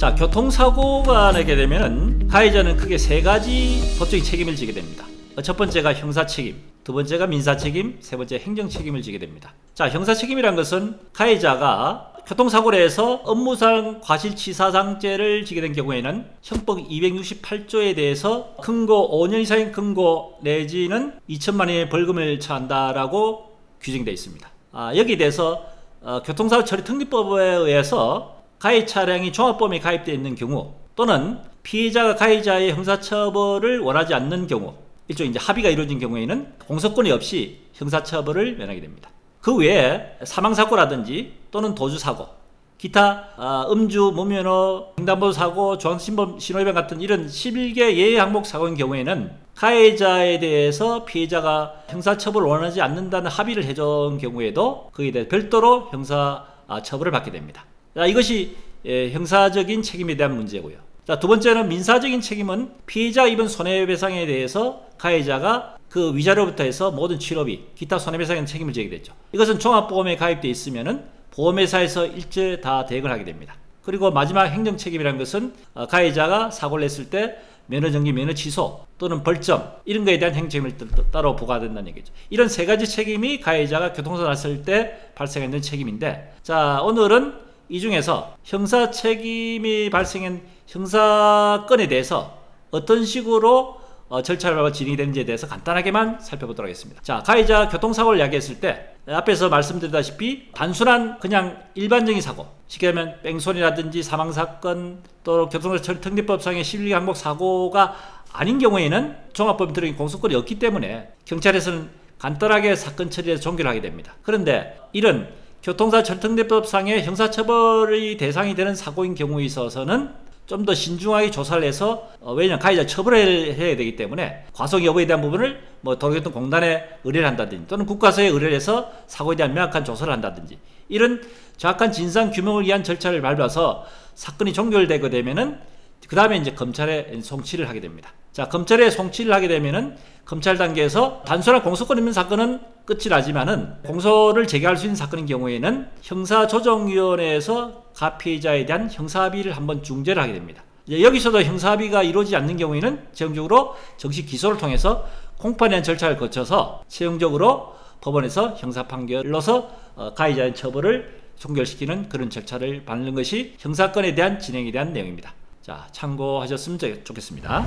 자, 교통사고가 나게 되면은 가해자는 크게 세 가지 법적인 책임을 지게 됩니다. 첫 번째가 형사 책임, 두 번째가 민사 책임, 세 번째 행정 책임을 지게 됩니다. 자, 형사 책임이란 것은 가해자가 교통사고를 해서 업무상 과실치사상죄를 지게 된 경우에는 형법 268조에 대해서 금고 5년 이상의 금고 내지는 2천만 원의 벌금을 처한다라고 규정되어 있습니다. 여기에 대해서 교통사고 처리 특례법에 의해서 가해 차량이 종합보험에 가입되어 있는 경우 또는 피해자가 가해자의 형사처벌을 원하지 않는 경우, 일종의 이제 합의가 이루어진 경우에는 공소권이 없이 형사처벌을 면하게 됩니다. 그 외에 사망사고라든지 또는 도주사고, 기타 음주, 무면허, 횡단보도사고, 중앙신범 신호위반 같은 이런 11개 예외 항목 사고인 경우에는 가해자에 대해서 피해자가 형사처벌을 원하지 않는다는 합의를 해준 경우에도 그에 대해 별도로 형사처벌을 받게 됩니다. 자, 이것이 형사적인 책임에 대한 문제고요. 자, 두 번째는 민사적인 책임은 피해자가 입은 손해배상에 대해서 가해자가 그 위자료부터 해서 모든 치료비, 기타 손해배상에 책임을 지게 되죠. 이것은 종합보험에 가입되어 있으면은 보험회사에서 일제 다 대응을 하게 됩니다. 그리고 마지막 행정책임이라는 것은 가해자가 사고를 냈을 때 면허정지, 면허 취소 또는 벌점 이런 거에 대한 행정책임을 따로 부과된다는 얘기죠. 이런 세 가지 책임이 가해자가 교통사고 났을 때 발생하는 책임인데, 자, 오늘은 이 중에서 형사 책임이 발생한 형사건에 대해서 어떤 식으로 절차를 밟아 진행이 되는지에 대해서 간단하게만 살펴보도록 하겠습니다. 자, 가해자 교통사고를 이야기했을 때 앞에서 말씀드렸다시피 단순한 그냥 일반적인 사고, 쉽게 하면 뺑소니라든지 사망사건 또 교통사고 처리 특례법상의 11개 항목 사고가 아닌 경우에는 종합법에 들어있는 공소권이 없기 때문에 경찰에서는 간단하게 사건 처리에서 종결을 하게 됩니다. 그런데 이런 교통사고 처리 특례법상의 형사처벌의 대상이 되는 사고인 경우에 있어서는 좀 더 신중하게 조사를 해서 왜냐하면 가해자 처벌을 해야 되기 때문에 과속 여부에 대한 부분을 도로교통공단에 의뢰를 한다든지 또는 국과서에 의뢰를 해서 사고에 대한 명확한 조사를 한다든지 이런 정확한 진상 규명을 위한 절차를 밟아서 사건이 종결되게 되면은 그 다음에 이제 검찰에 송치를 하게 됩니다. 자, 검찰에 송치를 하게 되면은 검찰 단계에서 단순한 공소권 있는 사건은 끝이 나지만은 공소를 제기할 수 있는 사건인 경우에는 형사조정위원회에서 가피해자에 대한 형사합의를 한번 중재를 하게 됩니다. 이제 여기서도 형사합의가 이루어지지 않는 경우에는 최종적으로 정식 기소를 통해서 공판에 대한 절차를 거쳐서 최종적으로 법원에서 형사판결로서 가해자의 처벌을 종결시키는 그런 절차를 밟는 것이 형사건에 대한 진행에 대한 내용입니다. 자, 참고하셨으면 좋겠습니다.